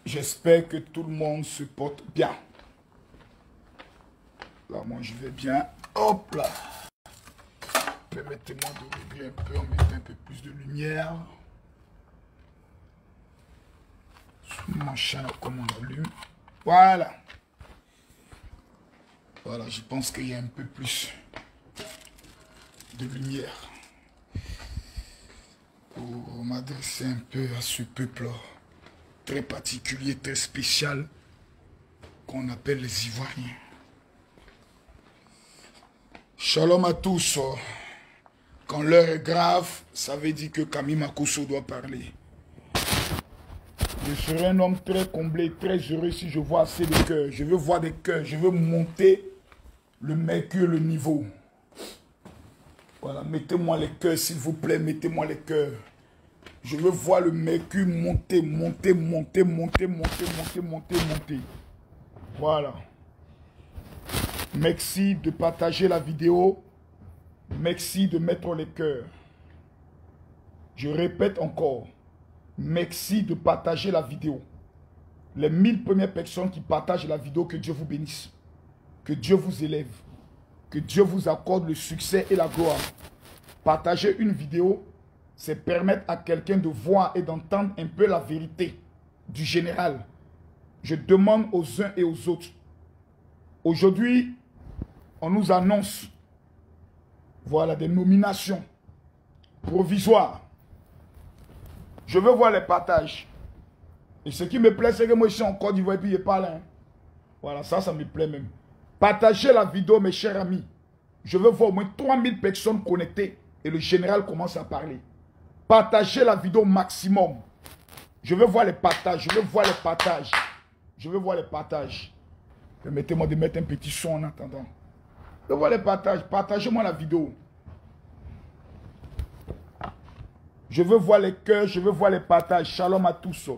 J'espère que tout le monde se porte bien. Là, moi, je vais bien. Hop là. Permettez-moi de régler un peu, en mettant un peu plus de lumière. Sur mon chaîne, comme on allume. Voilà. Voilà, je pense qu'il y a un peu plus de lumière. Pour m'adresser un peu à ce peuple très particulier, très spécial, qu'on appelle les Ivoiriens. Shalom à tous. Quand l'heure est grave, ça veut dire que Camille Makosso doit parler. Je serai un homme très comblé, très heureux si je vois assez de cœurs. Je veux voir des cœurs, je veux monter le mercure, le niveau. Voilà, mettez-moi les cœurs, s'il vous plaît, mettez-moi les cœurs. Je veux voir le mercure monter, monter, monter, monter, monter, monter, monter, monter. Voilà. Merci de partager la vidéo. Merci de mettre les cœurs. Je répète encore. Merci de partager la vidéo. Les 1000 premières personnes qui partagent la vidéo, que Dieu vous bénisse. Que Dieu vous élève. Que Dieu vous accorde le succès et la gloire. Partager une vidéo, c'est permettre à quelqu'un de voir et d'entendre un peu la vérité du général. Je demande aux uns et aux autres. Aujourd'hui, on nous annonce, voilà, des nominations provisoires. Je veux voir les partages. Et ce qui me plaît, c'est que moi, je suis en Côte d'Ivoire et puis je parle. Hein. Voilà, ça me plaît même. Partagez la vidéo, mes chers amis. Je veux voir au moins 3000 personnes connectées et le général commence à parler. Partagez la vidéo maximum. Je veux voir les partages. Je veux voir les partages. Je veux voir les partages. Permettez-moi de mettre un petit son en attendant. Je veux voir les partages. Partagez-moi la vidéo. Je veux voir les cœurs. Je veux voir les partages. Shalom à tous.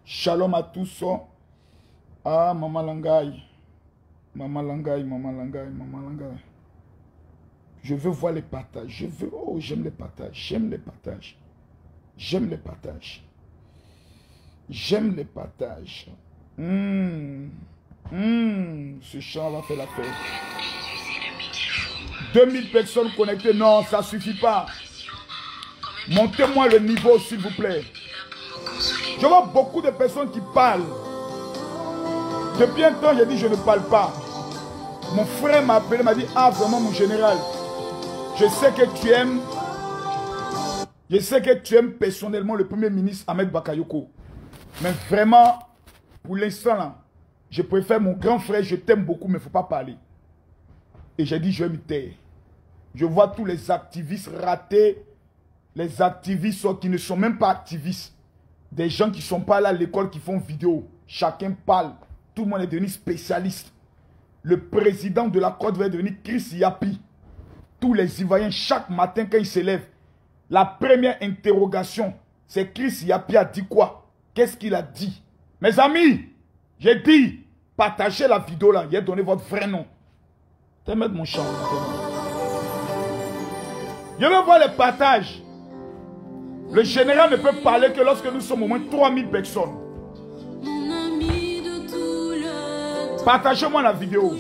Shalom à tous. Ah, Maman Langaï. Maman Langaï, Maman Langaï, Maman Langaï. Je veux voir les partages. Je veux... Oh, j'aime les partages. J'aime les partages. J'aime les partages. J'aime les partages. Ce chant va faire la fête. 2000 personnes connectées. Non, ça ne suffit pas. Montez-moi le niveau, s'il vous plaît. Je vois beaucoup de personnes qui parlent. Depuis un temps, j'ai dit je ne parle pas. Mon frère m'a appelé, m'a dit, ah vraiment mon général, je sais que tu aimes personnellement le premier ministre Ahmed Bakayoko. Mais vraiment, pour l'instant là, je préfère mon grand frère, je t'aime beaucoup, mais il ne faut pas parler. Et j'ai dit, je vais me taire. Je vois tous les activistes ratés, les activistes qui ne sont même pas activistes. Des gens qui ne sont pas là à l'école, qui font vidéo. Chacun parle. Tout le monde est devenu spécialiste. Le président de la Côte va devenir Chris Yapi. Tous les Ivoiriens, chaque matin quand ils se lèvent, la première interrogation, c'est Chris Yapi a dit quoi? Qu'est-ce qu'il a dit? Mes amis, j'ai dit, partagez la vidéo là, il a donné votre vrai nom. Je vais mettre mon chant. Je veux voir les partages. Le général ne peut parler que lorsque nous sommes au moins 3000 personnes. Partagez-moi la vidéo.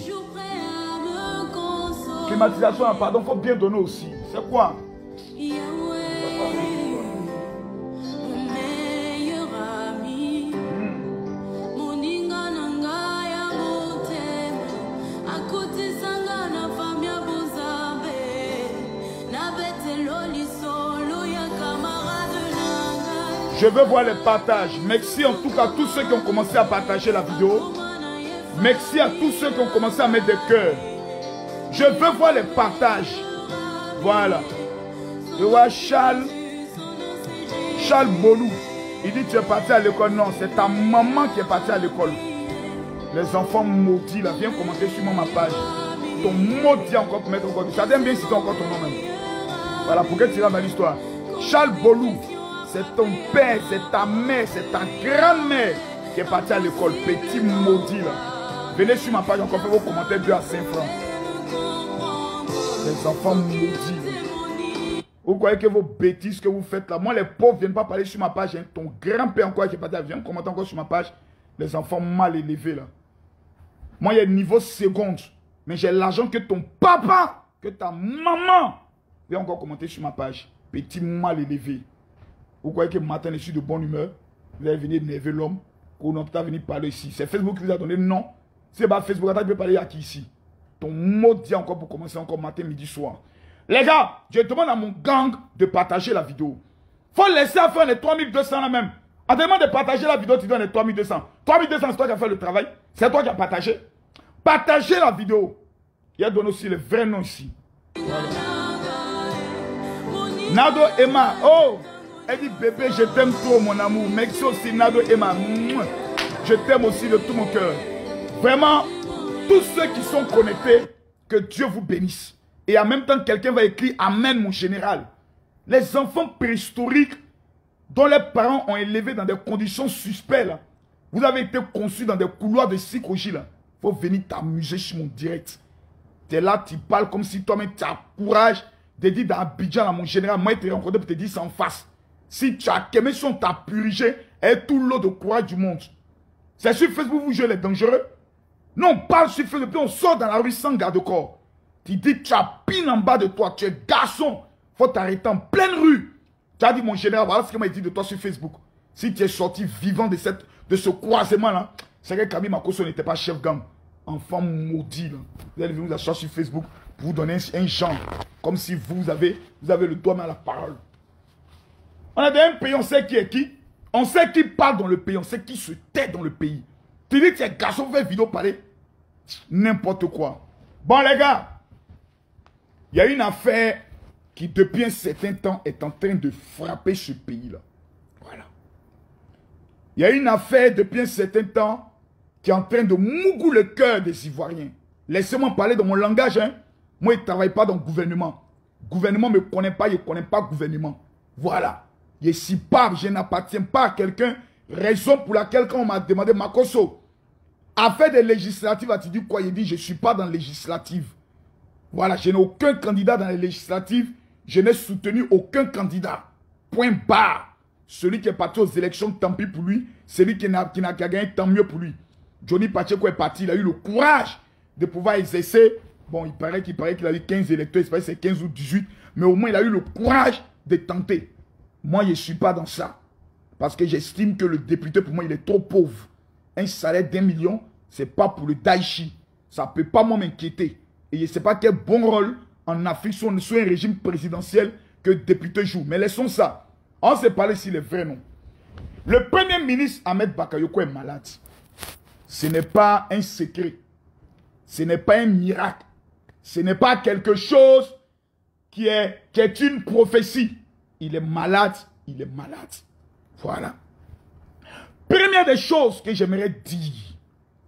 Climatisation, pardon, il faut bien donner aussi. C'est quoi? Je veux voir les partages. Merci en tout cas à tous ceux qui ont commencé à partager la vidéo. Merci à tous ceux qui ont commencé à mettre des cœurs. Je veux voir les partages. Voilà. Je vois Charles Bolou. Il dit tu es parti à l'école. Non, c'est ta maman qui est partie à l'école. Les enfants maudits là, viens commenter sur ma page. Ton maudit encore pour mettre encore. Ça t'aime bien citer encore ton nom même. Voilà, pour que tu rentres dans l'histoire. Charles Bolou. C'est ton père, c'est ta mère, c'est ta grand-mère qui est partie à l'école. Petit maudit là. Venez sur ma page encore, faites vos commentaires 2 à 5 francs. Les enfants maudits. Vous croyez que vos bêtises que vous faites là, moi les pauvres ne viennent pas parler sur ma page. Hein. Ton grand-père encore qui est parti, vient commenter encore sur ma page. Les enfants mal élevés là. Moi il y a niveau seconde. Mais j'ai l'argent que ton papa, que ta maman vient encore commenter sur ma page. Petit mal élevé. Vous croyez que matin je suis de bonne humeur. Vous allez venir énerver l'homme. Qu'on n'a pas venir parler ici. C'est Facebook qui vous a donné non. C'est pas Facebook, attends, tu peux parler à qui ici? Ton mot dit encore pour commencer encore matin, midi, soir. Les gars, je demande à mon gang de partager la vidéo. Faut laisser à faire les 3200 là même. En demandant de partager la vidéo, tu donnes les 3200. 3200, c'est toi qui as fait le travail. C'est toi qui as partagé. Partagez la vidéo. Il y a donné aussi le vrai nom ici. Voilà. Nado Emma. Oh, elle dit bébé, je t'aime trop mon amour. Merci aussi Nado Emma. Je t'aime aussi de tout mon cœur. Vraiment, tous ceux qui sont connectés, que Dieu vous bénisse. Et en même temps, quelqu'un va écrire Amen, mon général. Les enfants préhistoriques dont les parents ont élevé dans des conditions suspectes, là, vous avez été conçus dans des couloirs de psychologie. Il faut venir t'amuser sur mon direct. Tu es là, tu parles comme si toi-même tu as courage de dire dans Abidjan, mon général, moi, je t'ai rencontré pour te dire ça en face. Si tu as quémé, si on t'a purgé, et tout l'eau de courage du monde. C'est sur Facebook, vous jouez les dangereux. Non, on parle sur Facebook, puis on sort dans la rue sans garde-corps. Tu dis, tu as pine en bas de toi, tu es garçon. Il faut t'arrêter en pleine rue. Tu as dit, mon général, voilà ce qu'il m'a dit de toi sur Facebook. Si tu es sorti vivant de ce croisement-là, c'est que Camille Makosso n'était pas chef gang. Enfant maudit, là. Vous allez venir vous asseoir sur Facebook pour vous donner un genre. Comme si vous avez le doigt à la parole. On a un pays, on sait qui est qui. On sait qui parle dans le pays, on sait qui se tait dans le pays. Tu dis que tu es garçon, vous faites vidéo parler. N'importe quoi. Bon les gars, il y a une affaire qui depuis un certain temps est en train de frapper ce pays-là. Voilà. Il y a une affaire depuis un certain temps qui est en train de mougou le cœur des Ivoiriens. Laissez-moi parler dans mon langage. Hein. Moi, je ne travaille pas dans le gouvernement. Le gouvernement ne me connaît pas, il ne connaît pas le gouvernement. Voilà. Je ne suis pas, je n'appartiens pas à quelqu'un. Raison pour laquelle quand on m'a demandé, Makosso, affaire des législatives, tu dis quoi? Il dit, je ne suis pas dans les législatives. Voilà, je n'ai aucun candidat dans les législatives. Je n'ai soutenu aucun candidat. Point barre. Celui qui est parti aux élections, tant pis pour lui. Celui qui n'a gagné, tant mieux pour lui. Johnny Pacheco est parti, il a eu le courage de pouvoir exercer. Bon, il paraît qu'il a eu 15 électeurs, il paraît que c'est 15 ou 18. Mais au moins, il a eu le courage de tenter. Moi, je ne suis pas dans ça. Parce que j'estime que le député, pour moi, il est trop pauvre. Un salaire d'1 million, ce n'est pas pour le Daichi. Ça ne peut pas moi m'inquiéter. Et je ne sais pas quel bon rôle en Afrique sur un régime présidentiel que le député joue. Mais laissons ça. On s'est parlé sur les vrais noms. Le premier ministre Ahmed Bakayoko est malade. Ce n'est pas un secret. Ce n'est pas un miracle. Ce n'est pas quelque chose qui est une prophétie. Il est malade. Il est malade. Voilà. Première des choses que j'aimerais dire,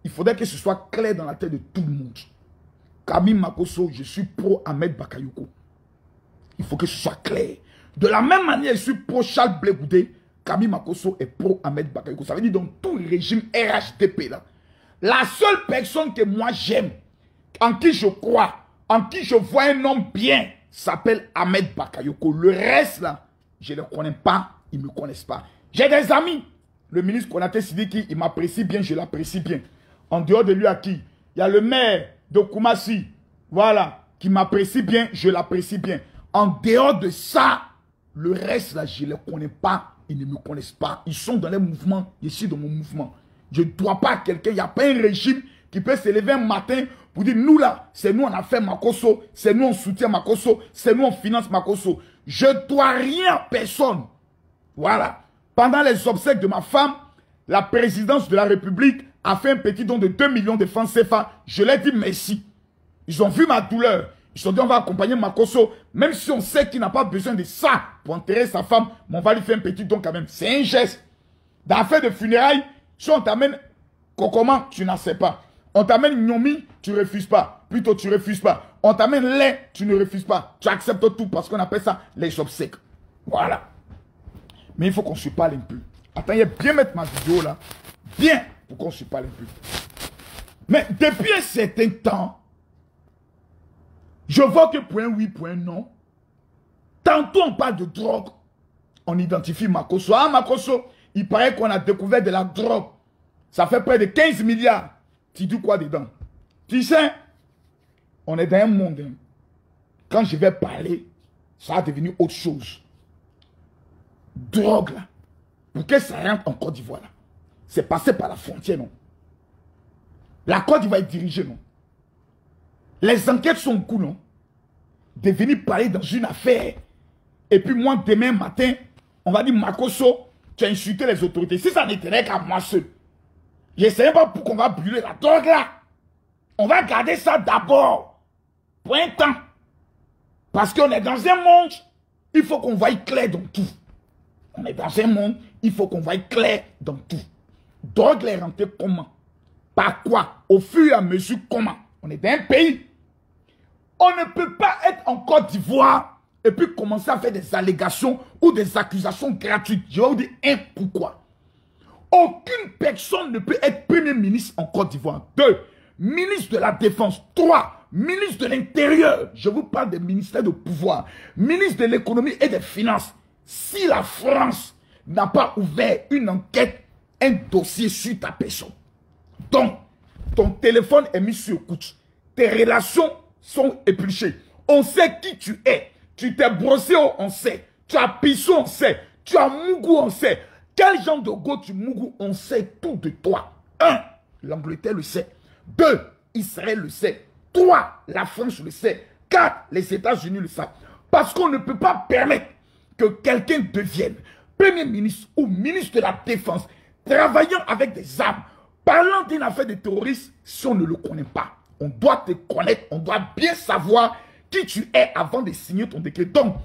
il faudrait que ce soit clair dans la tête de tout le monde. Camille Makosso, je suis pro Ahmed Bakayoko. Il faut que ce soit clair. De la même manière, je suis pro Charles Blé Goudé. Camille Makosso est pro Ahmed Bakayoko. Ça veut dire dans tout le régime RHDP là. La seule personne que moi j'aime, en qui je crois, en qui je vois un homme bien, s'appelle Ahmed Bakayoko. Le reste là, je ne le connais pas, ils ne me connaissent pas. J'ai des amis. Le ministre Konaté Sidiki, il m'apprécie bien, je l'apprécie bien. En dehors de lui à qui? Il y a le maire de Koumassi, voilà, qui m'apprécie bien, je l'apprécie bien. En dehors de ça, le reste là, je ne les connais pas, ils ne me connaissent pas. Ils sont dans les mouvements, je suis dans mon mouvement. Je ne dois pas à quelqu'un, il n'y a pas un régime qui peut se lever un matin pour dire, nous là, c'est nous on a fait Makosso, c'est nous on soutient Makosso, c'est nous on finance Makosso. Je ne dois rien à personne. Voilà. Pendant les obsèques de ma femme, la présidence de la République a fait un petit don de 2 millions de francs CFA. Je leur ai dit merci. Ils ont vu ma douleur. Ils se sont dit, on va accompagner Makosso. Même si on sait qu'il n'a pas besoin de ça pour enterrer sa femme, mais on va lui faire un petit don quand même. C'est un geste. Dans l'affaire de funérailles, si on t'amène Kokoma, tu n'en sais pas. On t'amène Nyomi, tu ne refuses pas. Plutôt, tu ne refuses pas. On t'amène lait, tu ne refuses pas. Tu acceptes tout parce qu'on appelle ça les obsèques. Voilà. Mais il faut qu'on se parle un peu. Attendez, bien mettre ma vidéo là. Bien, pour qu'on se parle un peu. Mais depuis un certain temps, je vois que point oui, point non, Tantôt on parle de drogue, on identifie Makosso. Ah, Makosso, il paraît qu'on a découvert de la drogue. Ça fait près de 15 milliards. Tu dis quoi dedans? Tu sais, on est dans un monde. Hein. Quand je vais parler, ça va devenir autre chose. Drogue, là. Pour que ça rentre en Côte d'Ivoire, là. C'est passé par la frontière, non? La Côte d'Ivoire est dirigée, non? Les enquêtes sont cool, non? De venir parler dans une affaire. Et puis moi, demain matin, on va dire, Makosso, tu as insulté les autorités. Si ça n'était qu'à moi seul, je ne sais pas pourquoi on va brûler la drogue là. On va garder ça d'abord. Pour un temps. Parce qu'on est dans un monde, il faut qu'on voie clair dans tout. On est dans un monde, il faut qu'on voie clair dans tout. Drogue les rentrée comment? Par quoi? Au fur et à mesure comment? On est dans un pays. On ne peut pas être en Côte d'Ivoire et puis commencer à faire des allégations ou des accusations gratuites. Je vais vous dire un pourquoi. Aucune personne ne peut être Premier ministre en Côte d'Ivoire. 2. Ministre de la Défense. 3. Ministre de l'Intérieur. Je vous parle des ministères de pouvoir. Ministre de l'Économie et des Finances. Si la France n'a pas ouvert une enquête, un dossier sur ta personne, donc ton téléphone est mis sur écoute, tes relations sont épluchées, on sait qui tu es, tu t'es brossé, on sait, tu as pissé, on sait, tu as mougou, on sait, quel genre de go tu mougou, on sait tout de toi. 1. L'Angleterre le sait. 2. Israël le sait. 3. La France le sait. 4. Les États-Unis le savent. Parce qu'on ne peut pas permettre que quelqu'un devienne Premier ministre ou ministre de la Défense, travaillant avec des armes, parlant d'une affaire de terrorisme, si on ne le connaît pas. On doit te connaître, on doit bien savoir qui tu es avant de signer ton décret. Donc,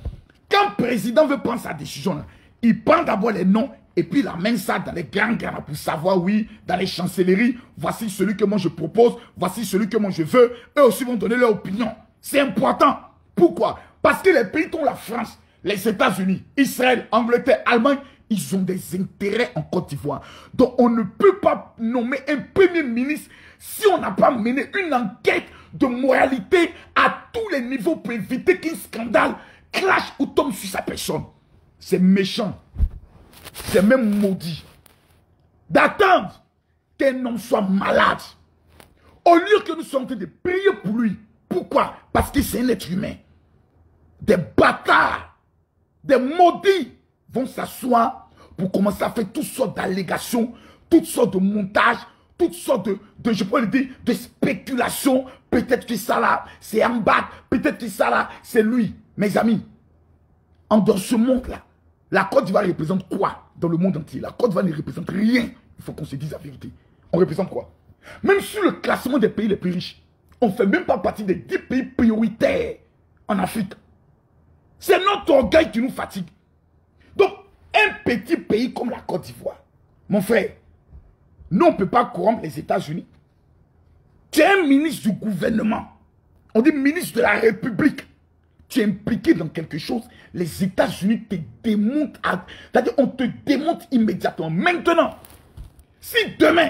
quand le président veut prendre sa décision, là, il prend d'abord les noms et puis il amène ça dans les grands pour savoir, oui, dans les chancelleries, voici celui que moi je propose, voici celui que moi je veux. Eux aussi vont donner leur opinion. C'est important. Pourquoi? Parce que les pays dont la France, les États-Unis, Israël, Angleterre, Allemagne, ils ont des intérêts en Côte d'Ivoire. Donc on ne peut pas nommer un Premier ministre si on n'a pas mené une enquête de moralité à tous les niveaux pour éviter qu'un scandale clash ou tombe sur sa personne. C'est méchant. C'est même maudit. D'attendre qu'un homme soit malade. Au lieu que nous soyons en train de prier pour lui. Pourquoi? Parce que c'est un être humain. Des bâtards, des maudits vont s'asseoir pour commencer à faire toutes sortes d'allégations, toutes sortes de montages, toutes sortes je peux le dire, de spéculations. Peut-être que ça là, c'est un bac, peut-être que ça là, c'est lui. Mes amis, dans ce monde-là, la Côte d'Ivoire représente quoi dans le monde entier? La Côte d'Ivoire ne représente rien. Il faut qu'on se dise la vérité. On représente quoi? Même sur le classement des pays les plus riches, on ne fait même pas partie des 10 pays prioritaires en Afrique. C'est notre orgueil qui nous fatigue. Donc, un petit pays comme la Côte d'Ivoire, mon frère, nous, on ne peut pas corrompre les États-Unis. Tu es un ministre du gouvernement. On dit ministre de la République. Tu es impliqué dans quelque chose, les États-Unis te démontent. C'est-à-dire, on te démonte immédiatement. Maintenant, si demain,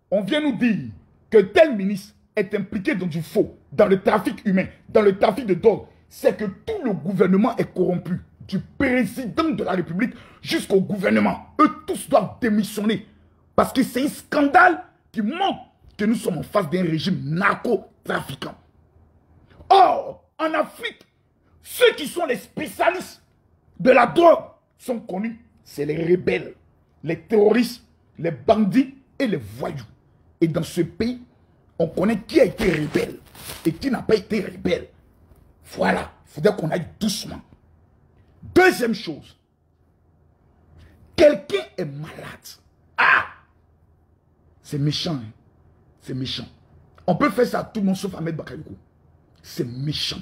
on vient nous dire que tel ministre est impliqué dans du faux, dans le trafic humain, dans le trafic de drogue, c'est que tout le gouvernement est corrompu. Du président de la République jusqu'au gouvernement. Eux tous doivent démissionner. Parce que c'est un scandale qui montre que nous sommes en face d'un régime narcotrafiquant. Or, en Afrique, ceux qui sont les spécialistes de la drogue sont connus. C'est les rebelles, les terroristes, les bandits et les voyous. Et dans ce pays, on connaît qui a été rebelle et qui n'a pas été rebelle. Voilà, il faudrait qu'on aille doucement. Deuxième chose, quelqu'un est malade. Ah! C'est méchant. Hein? C'est méchant. On peut faire ça à tout le monde sauf Ahmed Bakayoko. C'est méchant.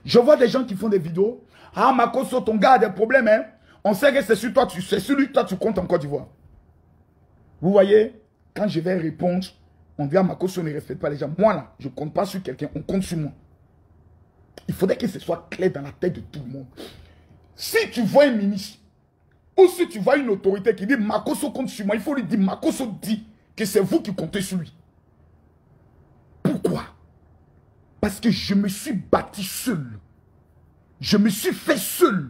Je vois des gens qui font des vidéos. Ah, Makosso, ton gars a des problèmes. Hein? On sait que c'est sur toi, c'est sur lui, toi, tu comptes en Côte d'Ivoire. Vous voyez, quand je vais répondre, on dit à Makosso ne respecte pas les gens. Moi, là, je ne compte pas sur quelqu'un, on compte sur moi. Il faudrait que ce soit clair dans la tête de tout le monde. Si tu vois un ministre, ou si tu vois une autorité qui dit Makosso compte sur moi, il faut lui dire Makosso dit que c'est vous qui comptez sur lui. Pourquoi? Parce que je me suis bâti seul. Je me suis fait seul.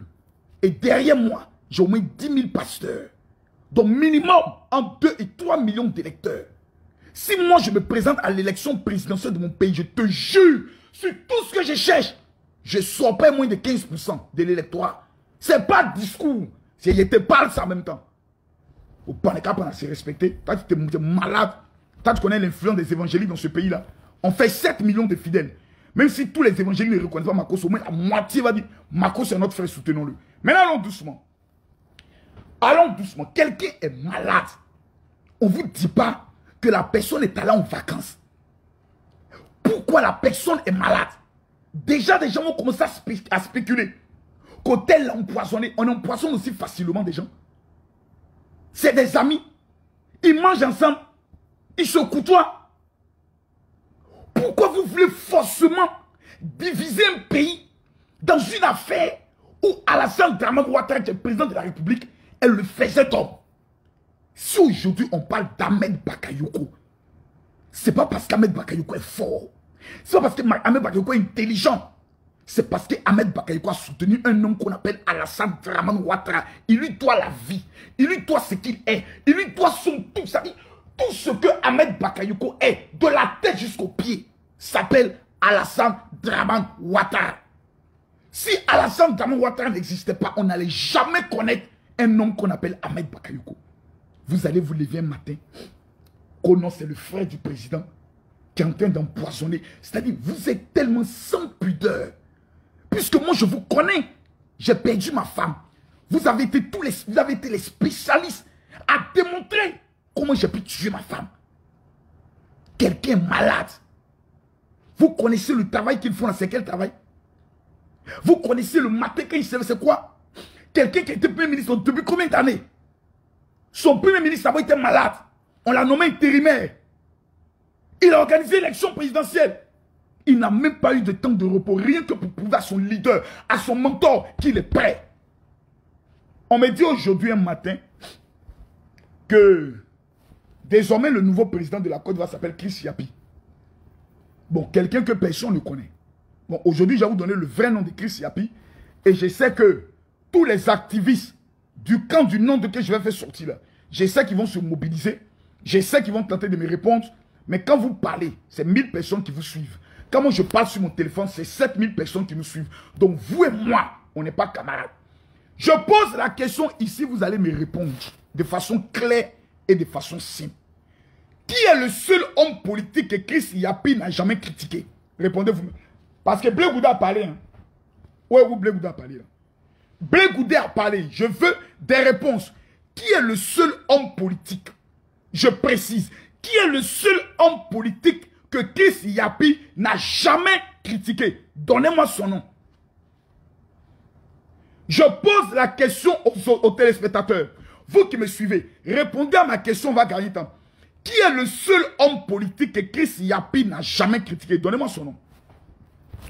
Et derrière moi, j'ai au moins 10 000 pasteurs. Donc minimum en 2 et 3 millions d'électeurs. Si moi je me présente à l'élection présidentielle de mon pays, je te jure, sur tout ce que je cherche, je ne sors pas moins de 15% de l'électorat. Ce n'est pas discours. Je te parle ça en même temps. Au Paneka, pendant se respecter. Toi, tu es malade. Toi, tu connais l'influence des évangéliques dans ce pays-là. On fait 7 millions de fidèles. Même si tous les évangéliques ne reconnaissent pas Makos, au moins la moitié va dire Makos c'est notre frère, soutenons-le. Maintenant, allons doucement. Allons doucement. Quelqu'un est malade. On ne vous dit pas que la personne est allée en vacances. Pourquoi la personne est malade? Déjà, des gens vont commencer à spéculer. Qu'au tel l'a empoisonné, on empoisonne aussi facilement des gens. C'est des amis. Ils mangent ensemble. Ils se côtoient. Pourquoi vous voulez forcément diviser un pays dans une affaire où Alassane Dramane Ouattara, qui est président de la République, elle le faisait homme? Si aujourd'hui on parle d'Ahmed Bakayoko, c'est pas parce qu'Ahmed Bakayoko est fort. C'est pas parce qu'Ahmed Bakayoko est intelligent. C'est parce qu'Ahmed Bakayoko a soutenu un homme qu'on appelle Alassane Dramane Ouattara. Il lui doit la vie. Il lui doit ce qu'il est. Il lui doit son tout. Ça dit, tout ce que Ahmed Bakayoko est, de la tête jusqu'aux pieds, s'appelle Alassane Dramane Ouattara. Si Alassane Dramane Ouattara n'existait pas, on n'allait jamais connaître un homme qu'on appelle Ahmed Bakayoko. Vous allez vous lever un matin, oh non, c'est le frère du président qui est en train d'empoisonner. C'est-à-dire, vous êtes tellement sans pudeur. Puisque moi, je vous connais. J'ai perdu ma femme. Vous avez été les spécialistes à démontrer comment j'ai pu tuer ma femme. Quelqu'un est malade. Vous connaissez le travail qu'ils font là, c'est quel travail? Vous connaissez le matin quand il se lève, c'est quoi? Quelqu'un qui était premier ministre depuis combien d'années? Son premier ministre a été malade. On l'a nommé intérimaire. Il a organisé l'élection présidentielle. Il n'a même pas eu de temps de repos, rien que pour prouver à son leader, à son mentor, qu'il est prêt. On me dit aujourd'hui un matin que désormais le nouveau président de la Côte d'Ivoire s'appelle Chris Yapi. Bon, quelqu'un que personne ne connaît. Bon, aujourd'hui, je vais vous donner le vrai nom de Chris Yapi. Et je sais que tous les activistes du camp du nom de que je vais faire sortir là, je sais qu'ils vont se mobiliser. Je sais qu'ils vont tenter de me répondre. Mais quand vous parlez, c'est 1000 personnes qui vous suivent. Quand moi je parle sur mon téléphone, c'est 7000 personnes qui nous suivent. Donc vous et moi, on n'est pas camarades. Je pose la question ici, vous allez me répondre de façon claire et de façon simple. Qui est le seul homme politique que Chris Yapi n'a jamais critiqué? Répondez-vous. Parce que Blé Gouda a parlé. Hein. Où est-vous Blé Gouda a parlé là? Blé Gouda a parlé. Je veux des réponses. Qui est le seul homme politique? Je précise. Qui est le seul homme politique que Chris Yapi n'a jamais critiqué? Donnez-moi son nom. Je pose la question aux téléspectateurs. Vous qui me suivez, répondez à ma question, on va gagner temps. Qui est le seul homme politique que Chris Yapi n'a jamais critiqué? Donnez-moi son nom.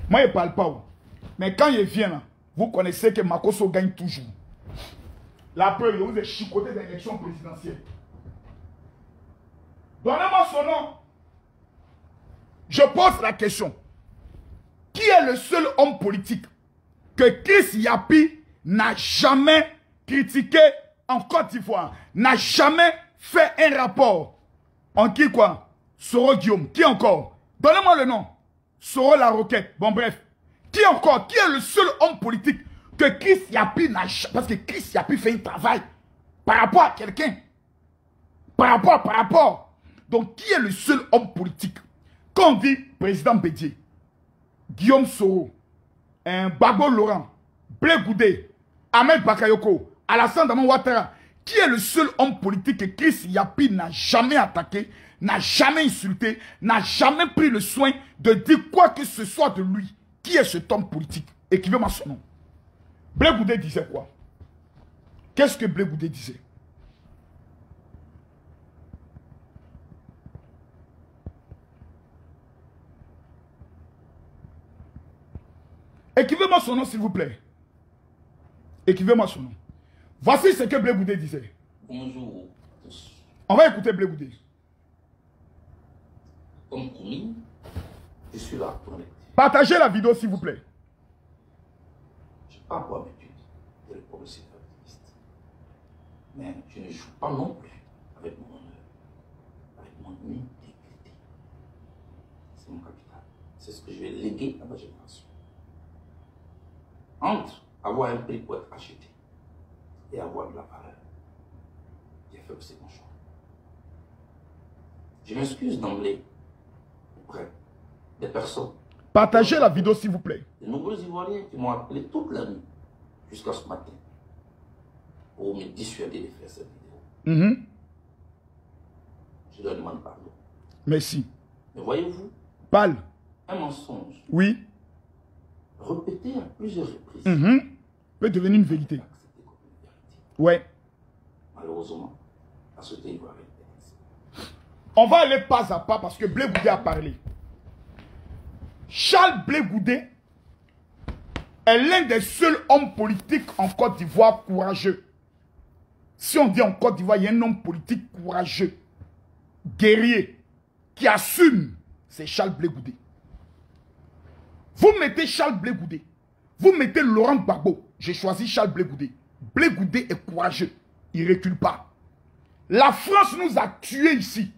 Moi, il ne parle pas. Mais quand il vient là, vous connaissez que Makoso gagne toujours. La preuve, il vous est chicoté dans l'élection présidentielle. Donnez-moi son nom. Je pose la question. Qui est le seul homme politique que Chris Yapi n'a jamais critiqué en Côte d'Ivoire? N'a jamais fait un rapport. En qui quoi? Soro Guillaume. Qui encore? Donnez-moi le nom. Soro La Roquette. Bon bref. Qui encore? Qui est le seul homme politique que Chris Yapi n'a jamais... Parce que Chris Yapi fait un travail par rapport à quelqu'un. Par rapport. Donc qui est le seul homme politique? Quand on dit président Bédié, Guillaume Soro, Bago Laurent, Blé Goudé, Ahmed Bakayoko, Alassane Dramane Ouattara, qui est le seul homme politique que Chris Yapi n'a jamais attaqué, n'a jamais insulté, n'a jamais pris le soin de dire quoi que ce soit de lui? Qui est cet homme politique? Écrivez-moi son nom. Blé Goudé disait quoi? Qu'est-ce que Blé Goudé disait? Écrivez-moi son nom, s'il vous plaît. Écrivez-moi son nom. Voici ce que Blé Goudé disait. Bonjour. On va écouter Blé Goudé. Comme promis, je suis là pour les... Partagez la vidéo, s'il vous plaît. pas pour habitude de le progressif activiste. Mais je ne joue pas non plus avec mon honneur, avec mon intégrité. C'est mon capital. C'est ce que je vais léguer à ma génération. Entre avoir un prix pour être acheté et avoir de la valeur, j'ai fait aussi mon choix. Je m'excuse d'emblée auprès des personnes. Partagez la vidéo s'il vous plaît. De nombreux Ivoiriens qui m'ont appelé toute la nuit jusqu'à ce matin pour me dissuader de faire cette vidéo. Je leur demande pardon. Merci. Mais voyez-vous, Parle. un mensonge Oui. répété à plusieurs reprises Peut devenir une vérité. accepté comme une vérité. Ouais. Malheureusement, la société ivoirienne. On va aller pas à pas parce que Blé Goudé a parlé. Charles Blé Goudé est l'un des seuls hommes politiques en Côte d'Ivoire courageux. Si on dit en Côte d'Ivoire, il y a un homme politique courageux, guerrier, qui assume, c'est Charles Blé Goudé. Vous mettez Charles Blé Goudé, vous mettez Laurent Gbagbo, j'ai choisi Charles Blé Goudé. Blé Goudé est courageux, il ne recule pas. La France nous a tués ici.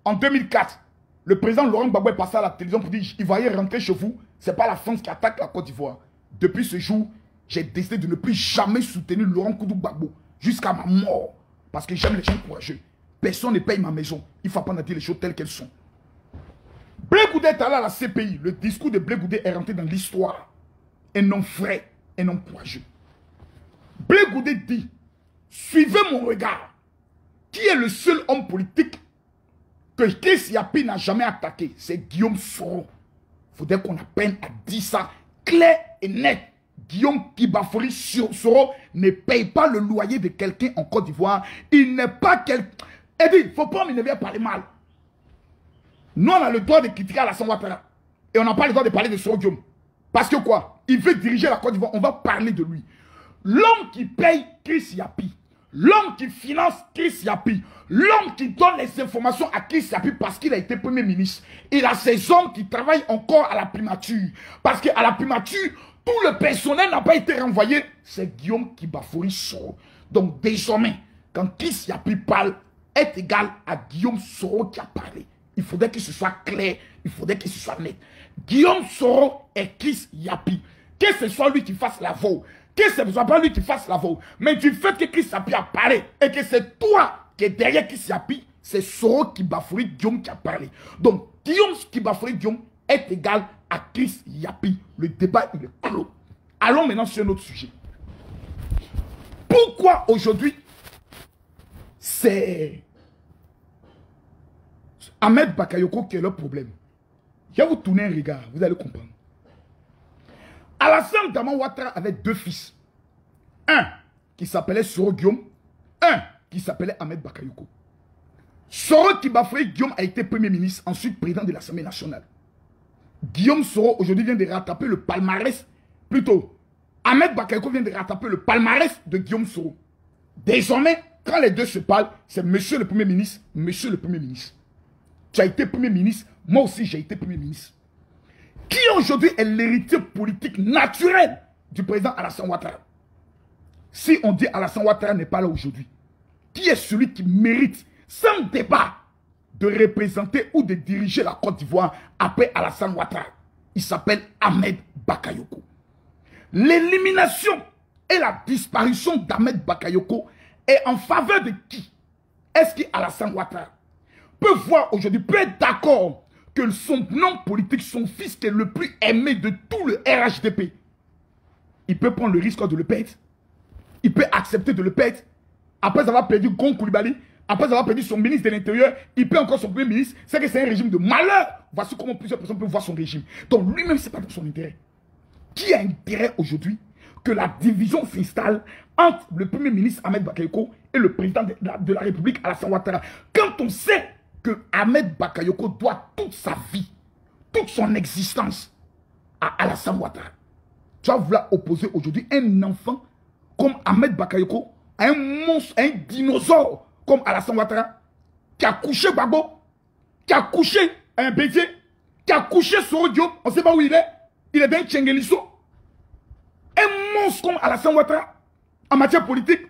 En 2004, le président Laurent Gbagbo est passé à la télévision pour dire « Ivoiriens, rentrez chez vous, ce n'est pas la France qui attaque la Côte d'Ivoire. » Depuis ce jour, j'ai décidé de ne plus jamais soutenir Laurent Koudou Gbagbo jusqu'à ma mort. Parce que j'aime les gens courageux. Personne ne paye ma maison. Il faut pas dire les choses telles qu'elles sont. Blé Goudé est allé à la CPI. Le discours de Blé Goudé est rentré dans l'histoire. Un homme frais, un homme courageux. Blé Goudé dit « Suivez mon regard. Qui est le seul homme politique que Chris Yapi n'a jamais attaqué? C'est Guillaume Soro. Il faudrait qu'on a peine à dire ça clair et net. Guillaume Kibafori Soro ne paye pas le loyer de quelqu'un en Côte d'Ivoire. Il n'est pas quelqu'un... Il dit, il ne faut pas m'énerver à parler mal. Nous, on a le droit de critiquer Alassane Ouattara. Et on n'a pas le droit de parler de Soro Guillaume. Parce que quoi? Il veut diriger la Côte d'Ivoire. On va parler de lui. L'homme qui paye Chris Yapi, l'homme qui finance Chris Yapi, l'homme qui donne les informations à Chris Yapi parce qu'il a été Premier ministre. Il a ces hommes qui travaillent encore à la primature. Parce qu'à la primature, tout le personnel n'a pas été renvoyé. C'est Guillaume Kibafori Soro. Donc désormais, quand Chris Yapi parle, est égal à Guillaume Soro qui a parlé. Il faudrait que ce soit clair, il faudrait que ce soit net. Guillaume Soro est Chris Yapi. Que ce soit lui qui fasse la voix, que ce ne soit pas lui qui fasse la voix, mais du fait que Chris Yapi a parlé et que c'est toi qui es derrière Chris Yapi, c'est Soro Kibafori Guillaume qui a parlé. Donc, Guillaume Kibafori Guillaume est égal à Chris Yapi. Le débat, il est clos. Allons maintenant sur un autre sujet. Pourquoi aujourd'hui, c'est Ahmed Bakayoko qui est le problème? Je vais vous tourner un regard, vous allez comprendre. Alassane Dramane Ouattara avait deux fils. Un qui s'appelait Soro Guillaume, un qui s'appelait Ahmed Bakayoko. Soro Kibafori Guillaume a été Premier ministre, ensuite président de l'Assemblée nationale. Guillaume Soro aujourd'hui vient de rattraper le palmarès, plutôt Ahmed Bakayoko vient de rattraper le palmarès de Guillaume Soro. Désormais, quand les deux se parlent, c'est Monsieur le Premier ministre, Monsieur le Premier ministre. Tu as été Premier ministre, moi aussi j'ai été Premier ministre. Qui aujourd'hui est l'héritier politique naturel du président Alassane Ouattara? Si on dit Alassane Ouattara n'est pas là aujourd'hui, qui est celui qui mérite, sans débat, de représenter ou de diriger la Côte d'Ivoire après Alassane Ouattara? Il s'appelle Ahmed Bakayoko. L'élimination et la disparition d'Ahmed Bakayoko est en faveur de qui? Est-ce qu'Alassane Ouattara peut voir aujourd'hui, peut être d'accord que son nom politique, son fils qui est le plus aimé de tout le RHDP, il peut prendre le risque de le perdre? Il peut accepter de le perdre après avoir perdu Gon Koulibaly, après avoir perdu son ministre de l'Intérieur, il peut encore son premier ministre. C'est que c'est un régime de malheur. Voici comment plusieurs personnes peuvent voir son régime. Donc lui-même, ce n'est pas dans son intérêt. Qui a intérêt aujourd'hui que la division s'installe entre le Premier ministre Ahmed Bakayoko et le président de la République Alassane Ouattara? Quand on sait que Ahmed Bakayoko doit toute sa vie, toute son existence à Alassane Ouattara. Tu vas vouloir opposer aujourd'hui un enfant comme Ahmed Bakayoko à un monstre, un dinosaure comme Alassane Ouattara, qui a couché Gbagbo, qui a couché un Bédié, qui a couché Soro Diop, on ne sait pas où il est dans Tchenguelisso. Un monstre comme Alassane Ouattara en matière politique.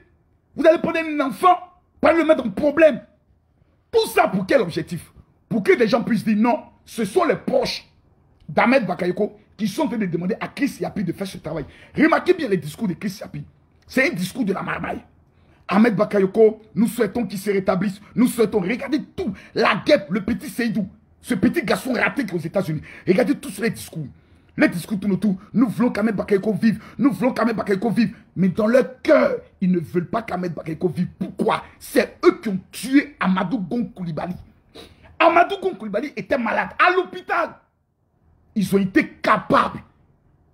Vous allez prendre un enfant pour le mettre en problème. Tout ça pour quel objectif? Pour que des gens puissent dire non, ce sont les proches d'Ahmed Bakayoko qui sont en train de demander à Chris Yapi de faire ce travail. Remarquez bien les discours de Chris Yapi. C'est un discours de la marmaille. Ahmed Bakayoko, nous souhaitons qu'il se rétablisse. Nous souhaitons, regardez tout. La guêpe, le petit Seydou, ce petit garçon raté qui est aux États-Unis. Regardez tous les discours. Les discours tournent autour. Nous voulons qu'Ahmed Bakayoko vive. Nous voulons qu'Ahmed Bakayoko vive. Mais dans leur cœur, ils ne veulent pas qu'Ahmed Bakayoko vive. Pourquoi? C'est eux qui ont tué Amadou Gon Coulibaly. Amadou Gon Coulibaly était malade à l'hôpital. Ils ont été capables,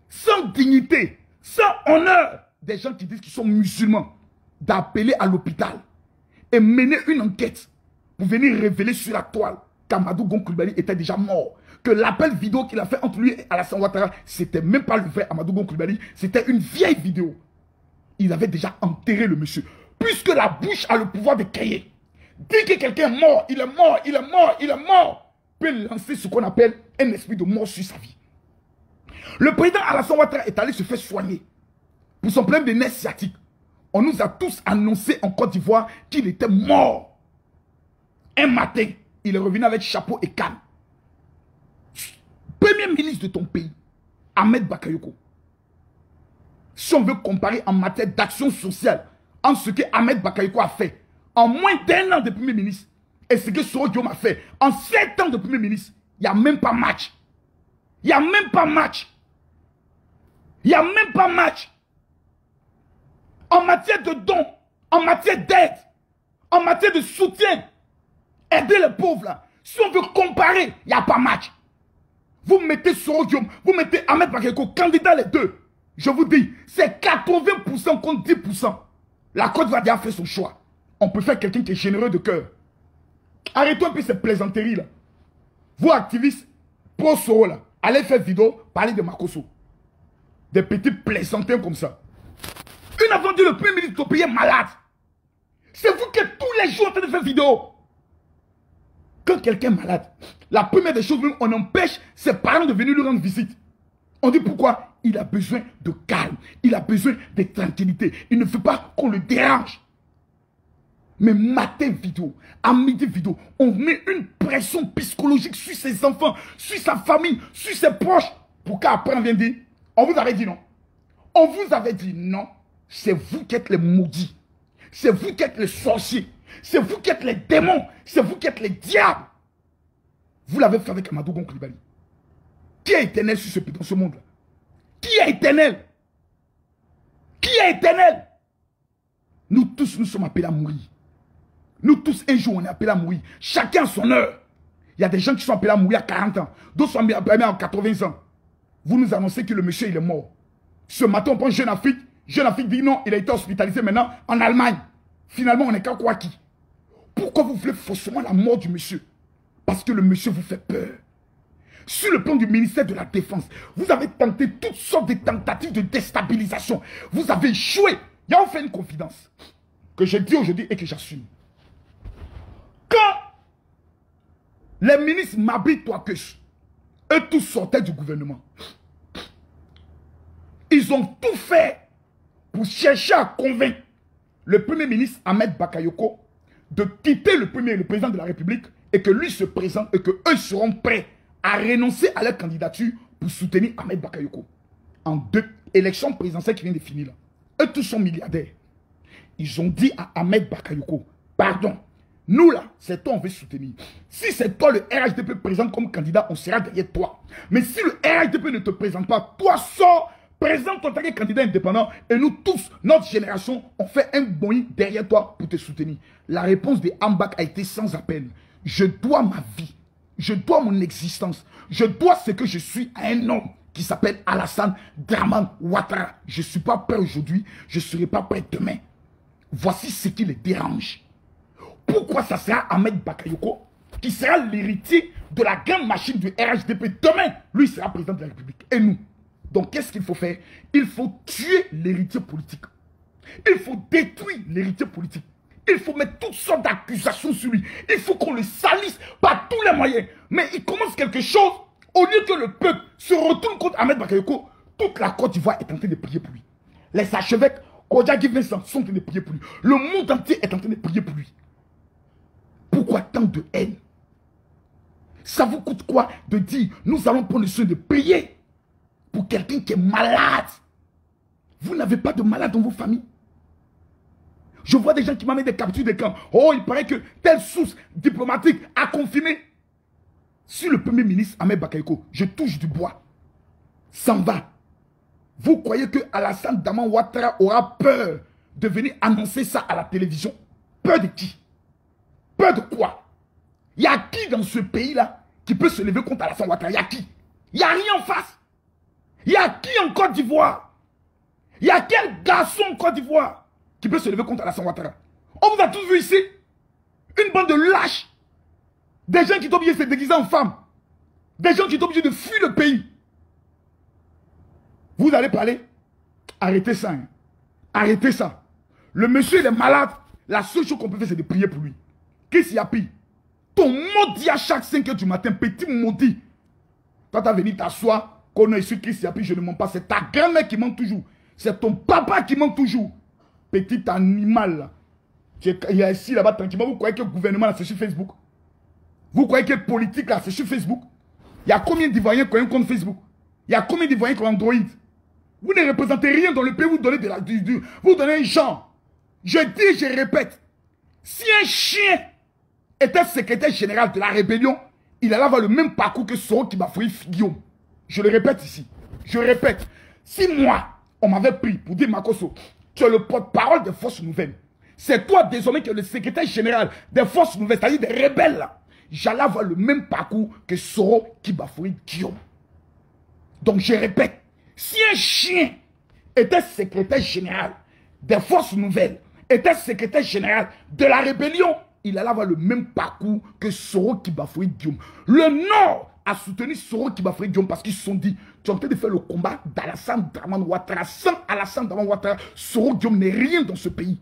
sans dignité, sans honneur, des gens qui disent qu'ils sont musulmans, d'appeler à l'hôpital et mener une enquête pour venir révéler sur la toile qu'Amadou Gon Coulibaly était déjà mort. Que l'appel vidéo qu'il a fait entre lui et Alassane Ouattara, c'était même pas le vrai Amadou Gon Coulibaly, c'était une vieille vidéo. Il avait déjà enterré le monsieur. Puisque la bouche a le pouvoir de crier. Dire que quelqu'un est mort, il est mort, il est mort, il est mort, peut lancer ce qu'on appelle un esprit de mort sur sa vie. Le président Alassane Ouattara est allé se faire soigner pour son problème de nerfs sciatiques. On nous a tous annoncé en Côte d'Ivoire qu'il était mort. Un matin, il est revenu avec chapeau et canne. Premier ministre de ton pays, Ahmed Bakayoko. Si on veut comparer en matière d'action sociale, en ce que Ahmed Bakayoko a fait, en moins d'1 an de premier ministre, et ce que Soro Guillaume a fait, en 7 ans de premier ministre, il n'y a même pas match. Il n'y a même pas match. Il n'y a même pas match. En matière de dons, en matière d'aide, en matière de soutien, aider les pauvres là. Si on veut comparer, il n'y a pas match. Vous mettez Soro Guillaume, vous mettez Ahmed Bakayoko, candidat les deux. Je vous dis, c'est 80% contre 10%. La Côte d'Ivoire a fait son choix. On peut faire quelqu'un qui est généreux de cœur. Arrêtons un peu ces plaisanteries là. Vous activistes, pour Soro là, allez faire vidéo, parler de Makosso. Des petits plaisantins comme ça. Une a vendu le premier ministre de ton pays est malade. C'est vous qui êtes tous les jours en train de faire vidéo. Quand quelqu'un est malade, la première des choses, on empêche ses parents de venir lui rendre visite. On dit pourquoi? Il a besoin de calme. Il a besoin de tranquillité. Il ne veut pas qu'on le dérange. Mais matin vidéo, à midi vidéo, on met une pression psychologique sur ses enfants, sur sa famille, sur ses proches. Pour qu'après on vienne dire, on vous avait dit non. On vous avait dit non. C'est vous qui êtes les maudits. C'est vous qui êtes les sorciers. C'est vous qui êtes les démons. C'est vous qui êtes les diables. Vous l'avez fait avec Amadou Gon Coulibaly. Qui est éternel dans ce monde-là? Qui est éternel? Qui est éternel? Nous tous, nous sommes appelés à mourir. Nous tous, un jour, on est appelés à mourir. Chacun a son heure. Il y a des gens qui sont appelés à mourir à 40 ans. D'autres sont appelés à 80 ans. Vous nous annoncez que le monsieur, il est mort. Ce matin, on prend Jeune Afrique. Jeune Afrique dit non, il a été hospitalisé maintenant en Allemagne. Finalement, on n'est qu'à quoi qui? Pourquoi vous voulez forcément la mort du monsieur? Parce que le monsieur vous fait peur. Sur le plan du ministère de la Défense, vous avez tenté toutes sortes de tentatives de déstabilisation. Vous avez échoué. Il y a fait une confidence que je dis aujourd'hui et que j'assume. Quand les ministres Mabi Touakesh, eux tous sortaient du gouvernement, ils ont tout fait pour chercher à convaincre le premier ministre Ahmed Bakayoko de quitter le président de la République et que lui se présente et qu'eux seront prêts à renoncer à leur candidature pour soutenir Ahmed Bakayoko. En 2 élections présidentielles qui viennent de finir là, eux tous sont milliardaires. Ils ont dit à Ahmed Bakayoko, pardon, nous là, c'est toi on veut soutenir. Si c'est toi le RHDP présente comme candidat, on sera derrière toi. Mais si le RHDP ne te présente pas, toi sors, présente en tant que candidat indépendant et nous tous, notre génération, on fait un bond derrière toi pour te soutenir. La réponse de Ambak a été sans appel. Je dois ma vie, je dois mon existence, je dois ce que je suis à un homme qui s'appelle Alassane Dramane Ouattara. Je ne suis pas prêt aujourd'hui, je ne serai pas prêt demain. Voici ce qui les dérange. Pourquoi ça sera Ahmed Bakayoko qui sera l'héritier de la grande machine du RHDP? Demain, lui sera président de la République. Et nous? Donc qu'est-ce qu'il faut faire? Il faut tuer l'héritier politique. Il faut détruire l'héritier politique. Il faut mettre toutes sortes d'accusations sur lui. Il faut qu'on le salisse par tous les moyens. Mais il commence quelque chose, au lieu que le peuple se retourne contre Ahmed Bakayoko, toute la Côte d'Ivoire est en train de prier pour lui. les archevêques, Kodjagi Vincent sont en train de prier pour lui. Le monde entier est en train de prier pour lui. Pourquoi tant de haine? Ça vous coûte quoi de dire, nous allons prendre le soin de prier pour quelqu'un qui est malade? Vous n'avez pas de malade dans vos familles? Je vois des gens qui m'amènent des captures d'écran. Oh, il paraît que telle source diplomatique a confirmé. Si le premier ministre Ahmed Bakayoko, je touche du bois, s'en va, vous croyez que Alassane Draman Ouattara aura peur de venir annoncer ça à la télévision? Peur de qui? Peur de quoi? Il y a qui dans ce pays-là qui peut se lever contre Alassane Ouattara? Il y a qui? Il n'y a rien en face. Il y a qui en Côte d'Ivoire? Il y a quel garçon en Côte d'Ivoire qui peut se lever contre Alassane Ouattara? On vous a tous vu ici. Une bande de lâches. Des gens qui sont obligés de se déguiser en femmes. Des gens qui sont obligés de fuir le pays. Vous allez parler? Arrêtez ça. Hein. Arrêtez ça. Le monsieur il est malade. La seule chose qu'on peut faire, c'est de prier pour lui. Qu'est-ce qu'il y a pire? Ton maudit à chaque 5 h du matin, petit maudit. Quand tu as venu t'asseoir, qu'on est sur Christ Yapi, je ne mens pas. C'est ta grand-mère qui ment toujours. C'est ton papa qui ment toujours. Petit animal là. Il y a ici là-bas tranquillement. Vous croyez que le gouvernement là c'est sur Facebook? Vous croyez que le politique là c'est sur Facebook? Il y a combien d'Ivoiriens qui ont un compte Facebook? Il y a combien d'Ivoiriens qui ont Android? Vous ne représentez rien dans le pays, vous donnez vous donnez un genre. Je dis et je répète. Si un chien était secrétaire général de la rébellion, il allait avoir le même parcours que Soro Kibafouri Guillaume. Je le répète ici. Je répète. Si moi, on m'avait pris pour dire Makosso, tu es le porte-parole des forces nouvelles. C'est toi désormais qui es le secrétaire général des forces nouvelles, c'est-à-dire des rebelles là. J'allais avoir le même parcours que Soro Kibafouri Guillaume. Donc je répète. Si un chien était secrétaire général des forces nouvelles, était secrétaire général de la rébellion, il allait avoir le même parcours que Soro Kibafouri Guillaume. Le Nord a soutenu Soro Kibafouri Guillaume parce qu'ils se sont dit, tu es en train de faire le combat d'Alassane Draman Ouattara. Sans Alassane Draman Ouattara, Soro Guillaume n'est rien dans ce pays.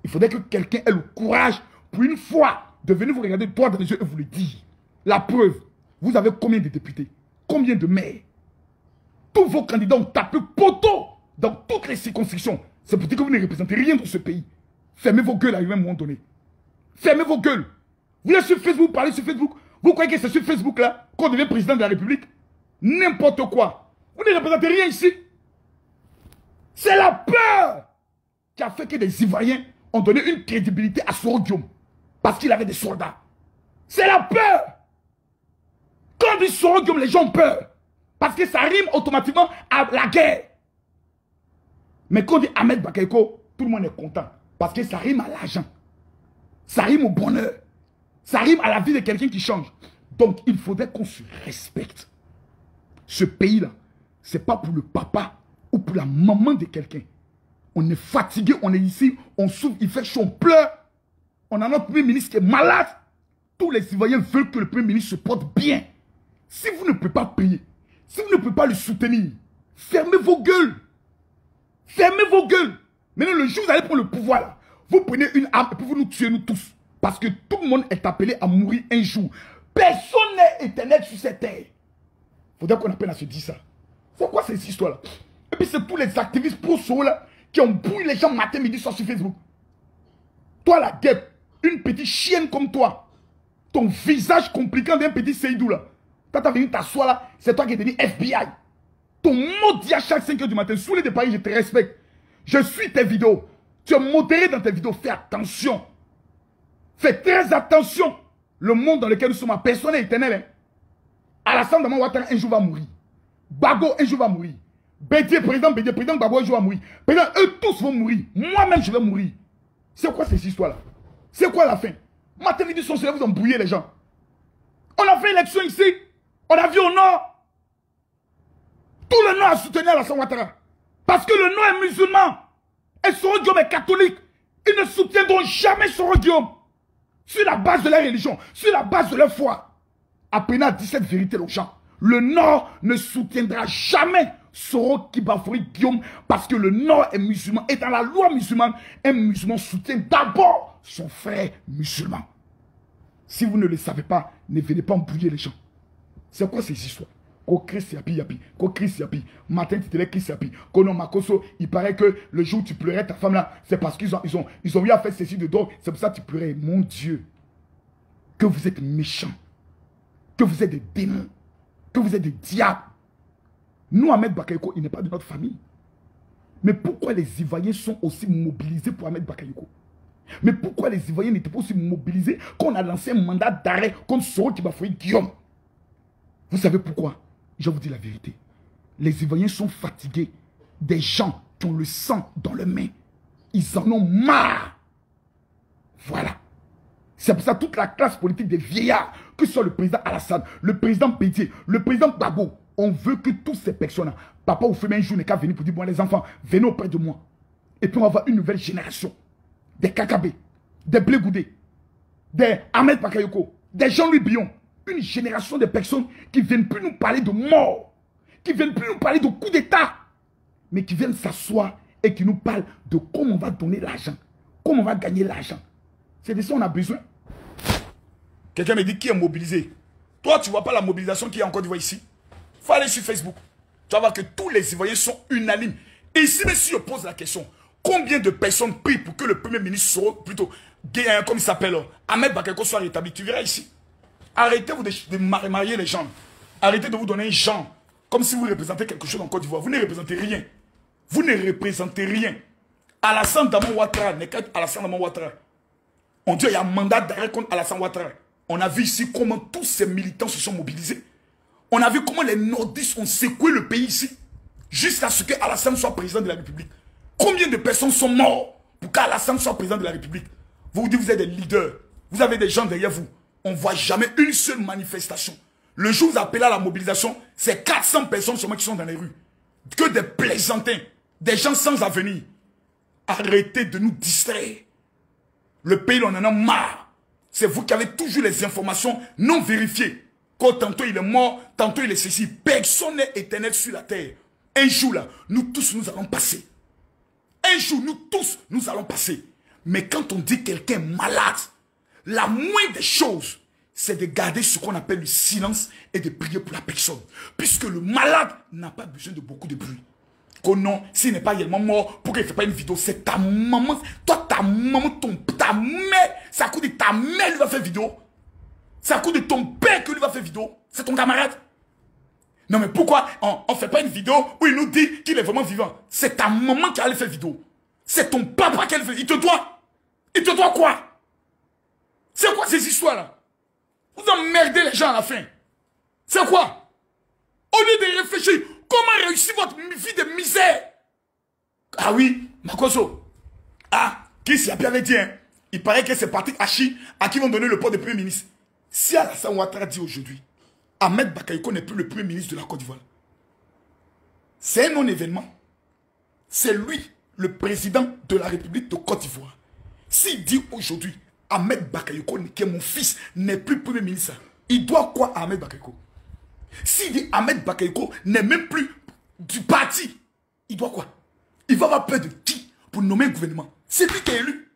Il faudrait que quelqu'un ait le courage, pour une fois, de venir vous regarder droit dans les yeux et vous le dire. La preuve, vous avez combien de députés? Combien de maires? Tous vos candidats ont tapé poteau dans toutes les circonscriptions. C'est pour dire que vous ne représentez rien dans ce pays. Fermez vos gueules à un moment donné. Fermez vos gueules. Vous êtes sur Facebook, parlez sur Facebook. Vous croyez que c'est sur Facebook là qu'on devient président de la République? N'importe quoi. Vous ne représentez rien ici. C'est la peur qui a fait que des Ivoiriens ont donné une crédibilité à Soro Guillaume. Parce qu'il avait des soldats. C'est la peur. Quand on dit Soro Guillaume, les gens ont peur. Parce que ça rime automatiquement à la guerre. Mais quand on dit Ahmed Bakayoko, tout le monde est content. Parce que ça rime à l'argent. Ça rime au bonheur. Ça rime à la vie de quelqu'un qui change. Donc il faudrait qu'on se respecte. Ce pays-là, ce n'est pas pour le papa ou pour la maman de quelqu'un. On est fatigué, on est ici, on souffre, il fait chaud, on pleure. On a notre premier ministre qui est malade. Tous les Ivoiriens veulent que le premier ministre se porte bien. Si vous ne pouvez pas prier, si vous ne pouvez pas le soutenir, fermez vos gueules. Fermez vos gueules. Maintenant, le jour où vous allez prendre le pouvoir, là, vous prenez une arme et puis vous nous tuez, nous tous. Parce que tout le monde est appelé à mourir un jour. Personne n'est éternel sur cette terre. Il faudrait qu'on apprenne à se dire ça. C'est quoi cette histoire-là? Et puis c'est tous les activistes pro-Soro là qui ont bouillé les gens matin, midi, soir sur Facebook. Toi, la guêpe, une petite chienne comme toi, ton visage compliquant d'un petit Seydou là. Quand tu as venu t'asseoir là, c'est toi qui es devenu FBI. Ton maudit à chaque 5 h du matin, sous les de Paris, je te respecte. Je suis tes vidéos. Tu es modéré dans tes vidéos. Fais attention. Fais très attention. Le monde dans lequel nous sommes, personne n'est éternel. Hein. Alassane Draman Ouattara, un jour va mourir. Bago, un jour va mourir. Bédié, président Bago, un jour va mourir. Président, eux tous vont mourir. Moi-même, je vais mourir. C'est quoi cette histoire-là? C'est quoi la fin? Matin, midi, soir, vous embrouillez les gens. On a fait élection ici. On a vu au Nord. Tout le Nord a soutenu Alassane Ouattara. Parce que le Nord est musulman. Et Soro Guillaume est catholique. Ils ne soutiendront jamais Soro Guillaume. Sur la base de leur religion, sur la base de leur foi. Apprenez à dire cette vérité aux gens. Le Nord ne soutiendra jamais Soro Kibafouri Guillaume parce que le Nord est musulman. Et dans la loi musulmane, un musulman soutient d'abord son frère musulman. Si vous ne le savez pas, ne venez pas embrouiller les gens. C'est quoi ces histoires? Ko Chris Yapi. Ko Chris Yapi. Matin, tu te lèves Chris Yapi. Kono Makoso, il paraît que le jour où tu pleurais ta femme là, c'est parce qu'ils ont eu à faire ceci de drogue. C'est pour ça que tu pleurais. Mon Dieu. Que vous êtes méchants. Que vous êtes des démons. Que vous êtes des diables. Nous, Ahmed Bakayoko, il n'est pas de notre famille. Mais pourquoi les Ivoiriens sont aussi mobilisés pour Ahmed Bakayoko? Mais pourquoi les Ivoiriens n'étaient pas aussi mobilisés qu'on a lancé un mandat d'arrêt contre Soro Tibafoye Guillaume? Vous savez pourquoi? Je vous dis la vérité. Les Ivoiriens sont fatigués des gens qui ont le sang dans leurs mains. Ils en ont marre. Voilà. C'est pour ça que toute la classe politique des vieillards, que ce soit le président Alassane, le président Pétier, le président Gbagbo, on veut que toutes ces personnes, papa ou fait un jour n'est qu'à venir pour dire, bon les enfants, venez auprès de moi. Et puis on va avoir une nouvelle génération. Des Kakabé, des Blé Goudé, des Ahmed Bakayoko, des Jean-Louis Billon. Une génération de personnes qui ne viennent plus nous parler de mort, qui ne viennent plus nous parler de coup d'État, mais qui viennent s'asseoir et qui nous parlent de comment on va donner l'argent, comment on va gagner l'argent. C'est de ça qu'on a besoin. Quelqu'un me dit qui est mobilisé. Toi, tu ne vois pas la mobilisation qu'il y a en Côte d'Ivoire ici. Il faut aller sur Facebook. Tu vas voir que tous les Ivoiriens sont unanimes. Et ici, mais si je pose la question, combien de personnes prient pour que le Premier ministre soit plutôt, comme il s'appelle, Ahmed Bakayoko soit rétabli? Tu verras ici. Arrêtez-vous de marier les gens. Arrêtez de vous donner un genre. Comme si vous représentez quelque chose en Côte d'Ivoire. Vous ne représentez rien. Vous ne représentez rien. Alassane Dramane Ouattara n'est qu'Alassane Dramane Ouattara. On dit qu'il y a un mandat d'arrêt contre Alassane Ouattara. On a vu ici comment tous ces militants se sont mobilisés. On a vu comment les nordistes ont secoué le pays ici. Jusqu'à ce que Alassane soit président de la République. Combien de personnes sont mortes pour qu'Alassane soit président de la République? Vous vous dites que vous êtes des leaders. Vous avez des gens derrière vous. On ne voit jamais une seule manifestation. Le jour où vous appelez à la mobilisation, c'est 400 personnes seulement qui sont dans les rues. Que des plaisantins, des gens sans avenir. Arrêtez de nous distraire. Le pays, on en a marre. C'est vous qui avez toujours les informations non vérifiées. Quand tantôt il est mort, tantôt il est ceci. Personne n'est éternel sur la terre. Un jour là, nous tous nous allons passer. Un jour, nous tous, nous allons passer. Mais quand on dit quelqu'un est malade, la moindre des choses, c'est de garder ce qu'on appelle le silence et de prier pour la personne. Puisque le malade n'a pas besoin de beaucoup de bruit. Que non, s'il n'est pas réellement mort, pourquoi il ne fait pas une vidéo? C'est ta maman, toi, ta maman, ta mère, c'est à cause de ta mère qui va faire vidéo. C'est à cause de ton père que lui va faire vidéo. C'est ton camarade. Non mais pourquoi on ne fait pas une vidéo où il nous dit qu'il est vraiment vivant? C'est ta maman qui allait faire vidéo. C'est ton papa qui allait faire. Il te doit. Il te doit quoi? C'est quoi ces histoires-là? Vous emmerdez les gens à la fin. C'est quoi? Au lieu de réfléchir, comment réussir votre vie de misère? Ah oui, Makoso. Ah, qui s'y a bien dit, hein? Il paraît que c'est Patrick Hachi à qui vont donner le poste de Premier ministre. Si Alassane Ouattara dit aujourd'hui, Ahmed Bakayoko n'est plus le Premier ministre de la Côte d'Ivoire. C'est un non-événement. C'est lui, le président de la République de Côte d'Ivoire. S'il dit aujourd'hui, Ahmed Bakayoko, qui est mon fils, n'est plus Premier ministre, il doit quoi à Ahmed Bakayoko? S'il dit Ahmed Bakayoko n'est même plus du parti, il doit quoi? Il va avoir peur de qui pour nommer un gouvernement? C'est lui qui est élu.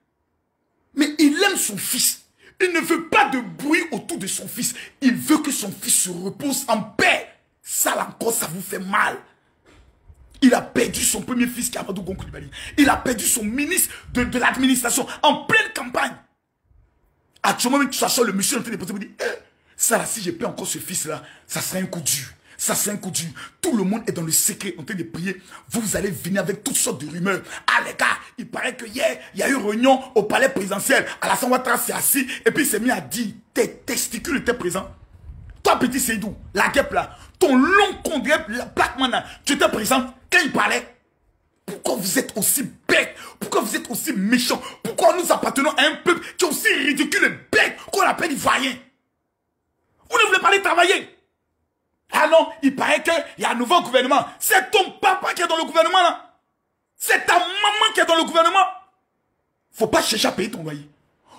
Mais il aime son fils. Il ne veut pas de bruit autour de son fils. Il veut que son fils se repose en paix. Ça là encore, ça vous fait mal. Il a perdu son premier fils qui est Amadou Gon Coulibaly. Il a perdu son ministre de l'administration en pleine campagne. Actuellement, même, de toute façon, le monsieur est en train de poser, me dit, ça là, si je perds encore ce fils-là, ça sera un coup dur. Ça, c'est un coup dur. Tout le monde est dans le secret, en train de prier. Vous allez venir avec toutes sortes de rumeurs. Ah, les gars, il paraît que hier, il y a eu une réunion au palais présidentiel. Alassane Ouattara s'est assis et puis il s'est mis à dire, tes testicules étaient présents. Toi, petit Seydou, la guêpe là, ton long condé, la Blackman là, tu étais présent quand il parlait. Pourquoi vous êtes aussi bête? Pourquoi vous êtes aussi méchant? Pourquoi nous appartenons à un peuple qui est aussi ridicule et bête qu'on appelle Ivoirien? Vous ne voulez pas aller travailler? Ah non, il paraît qu'il y a un nouveau gouvernement. C'est ton papa qui est dans le gouvernement là. C'est ta maman qui est dans le gouvernement. Faut pas chercher à payer ton loyer.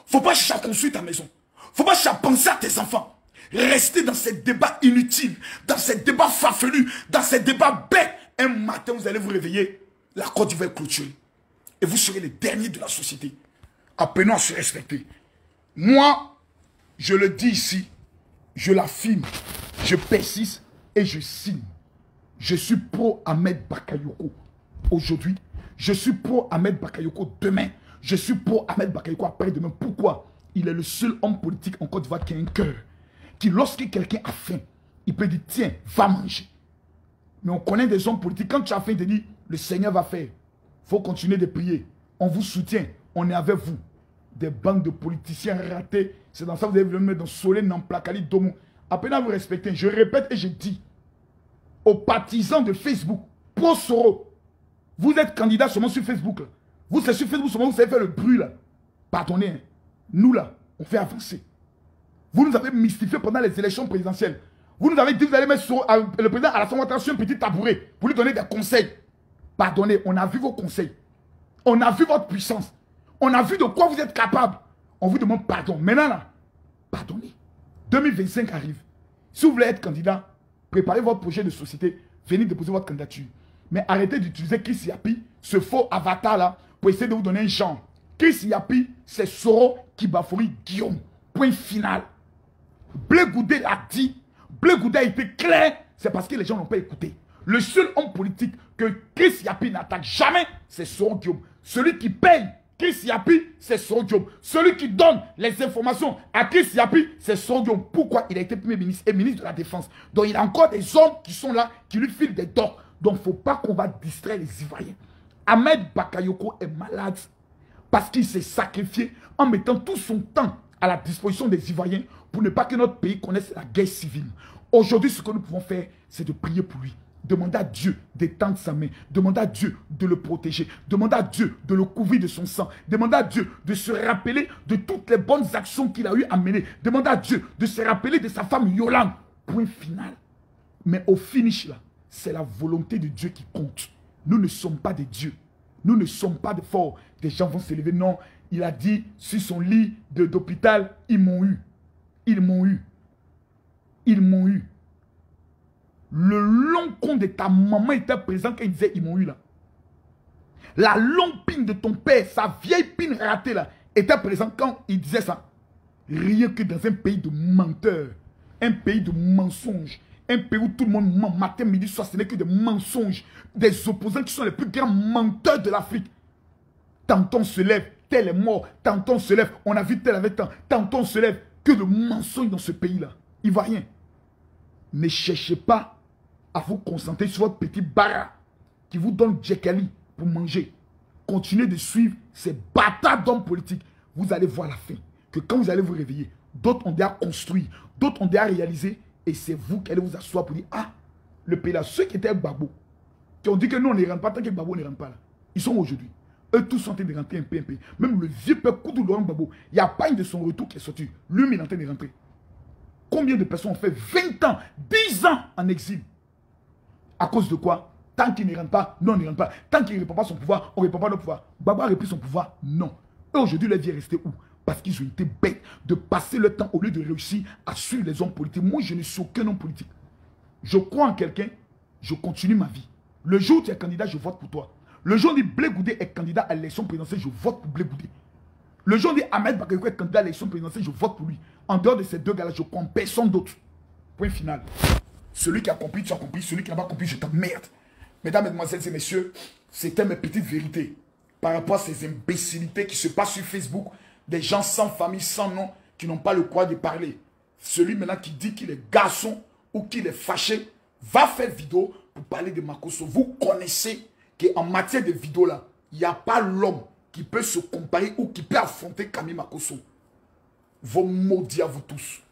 Faut pas chercher à construire ta maison. Faut pas chercher à penser à tes enfants. Restez dans ces débats inutiles, dans ces débats farfelus, dans ces débats bêtes. Un matin, vous allez vous réveiller. La Côte d'Ivoire est clôturée. Et vous serez les derniers de la société. Apprenons à se respecter. Moi, je le dis ici, je l'affirme, je persiste. et je signe. Je suis pro Ahmed Bakayoko aujourd'hui. Je suis pro Ahmed Bakayoko demain. Je suis pro Ahmed Bakayoko après-demain. Pourquoi? Il est le seul homme politique en Côte d'Ivoire qui a un cœur. Qui, lorsque quelqu'un a faim, il peut dire, tiens, va manger. Mais on connaît des hommes politiques. Quand tu as faim, il te dit, le Seigneur va faire. Il faut continuer de prier. On vous soutient. On est avec vous. Des bandes de politiciens ratés. C'est dans ça que vous devez me mettre dans Solé, dans Plakali, Domo. À peine à vous respecter. Je répète et je dis aux partisans de Facebook, pro Soro, vous êtes candidat seulement sur Facebook. Là. Vous, c'est sur Facebook seulement, vous savez faire le bruit là. Pardonnez. Hein. Nous là, on fait avancer. Vous nous avez mystifié pendant les élections présidentielles. Vous nous avez dit que vous allez mettre le président à l'Assemblée nationale sur un petit tabouret pour lui donner des conseils. Pardonnez, on a vu vos conseils. On a vu votre puissance. On a vu de quoi vous êtes capable. On vous demande pardon. Maintenant là, pardonnez. 2025 arrive. Si vous voulez être candidat, préparez votre projet de société. Venez déposer votre candidature. Mais arrêtez d'utiliser Chris Yapi, ce faux avatar là, pour essayer de vous donner un genre. Chris Yapi, c'est Soro Kibafori Guillaume. Point final. Blé Goudé l'a dit. Blé Goudé a été clair. C'est parce que les gens n'ont pas écouté. Le seul homme politique que Chris Yapi n'attaque jamais, c'est Soro Guillaume. Celui qui paye Chris Yapi, c'est Soro Guillaume. Celui qui donne les informations à Chris Yapi, c'est Soro Guillaume. Pourquoi? Il a été Premier ministre et ministre de la Défense. Donc il y a encore des hommes qui sont là, qui lui filent des dors. Donc il ne faut pas qu'on va distraire les Ivoiriens. Ahmed Bakayoko est malade parce qu'il s'est sacrifié en mettant tout son temps à la disposition des Ivoiriens pour ne pas que notre pays connaisse la guerre civile. Aujourd'hui, ce que nous pouvons faire, c'est de prier pour lui. Demander à Dieu d'étendre sa main. Demander à Dieu de le protéger. Demander à Dieu de le couvrir de son sang. Demander à Dieu de se rappeler de toutes les bonnes actions qu'il a eu à mener. Demander à Dieu de se rappeler de sa femme Yolande. Point final. Mais au finish là, c'est la volonté de Dieu qui compte. Nous ne sommes pas des dieux. Nous ne sommes pas des forts. Des gens vont se lever. Non, il a dit sur son lit d'hôpital, ils m'ont eu. Ils m'ont eu. Ils m'ont eu. Le long con de ta maman était présent quand il disait ils m'ont eu là. La longue pine de ton père, sa vieille pine ratée là, était présente quand il disait ça. Rien que dans un pays de menteurs, un pays de mensonges, un pays où tout le monde ment, matin, midi, soir, ce n'est que des mensonges, des opposants qui sont les plus grands menteurs de l'Afrique. Tantôt on se lève, tel est mort, tantôt on se lève, on a vu tel avec tant, tantôt on se lève, que de mensonges dans ce pays-là. Ivoirien, ne cherchez pas à vous concentrer sur votre petit bara qui vous donne Djekali pour manger. Continuez de suivre ces bâtards d'hommes politiques. Vous allez voir la fin. Que quand vous allez vous réveiller, d'autres ont déjà construit, d'autres ont déjà réalisé, et c'est vous qui allez vous asseoir pour dire, ah, le pays là, ceux qui étaient avec Gbagbo, qui ont dit que non, on ne rentre pas tant que Gbagbo ne rentre pas là. Ils sont aujourd'hui. Eux tous sont en train de rentrer un peu. Même le vieux peuple Koudou Laurent Gbagbo, il n'y a pas une de son retour qui est sorti. Lui, il est en train de rentrer. Combien de personnes ont fait 20 ans, 10 ans en exil? À cause de quoi? Tant qu'il ne rentre pas, non, on ne rentre pas. Tant qu'il ne répand pas son pouvoir, on ne répand pas notre pouvoir. Gbagbo a repris son pouvoir? Non. Et aujourd'hui, leur vie est restée où? Parce qu'ils ont été bêtes de passer le temps au lieu de réussir à suivre les hommes politiques. Moi, je ne suis aucun homme politique. Je crois en quelqu'un, je continue ma vie. Le jour où tu es candidat, je vote pour toi. Le jour où Blé Goudé est candidat à l'élection présidentielle, je vote pour Blé Goudé. Le jour où Ahmed Bakayoko est candidat à l'élection présidentielle, je vote pour lui. En dehors de ces deux gars-là, je crois en personne d'autre. Point final. Celui qui a compris, tu as compris. Celui qui n'a pas compris, je t'emmerde. Mesdames, mesdemoiselles et messieurs, c'était mes petites vérités par rapport à ces imbécilités qui se passent sur Facebook. Des gens sans famille, sans nom, qui n'ont pas le courage de parler. Celui maintenant qui dit qu'il est garçon ou qu'il est fâché, va faire vidéo pour parler de Makosso. Vous connaissez qu'en matière de vidéo là, il n'y a pas l'homme qui peut se comparer ou qui peut affronter Camille Makosso. Vos maudits à vous tous.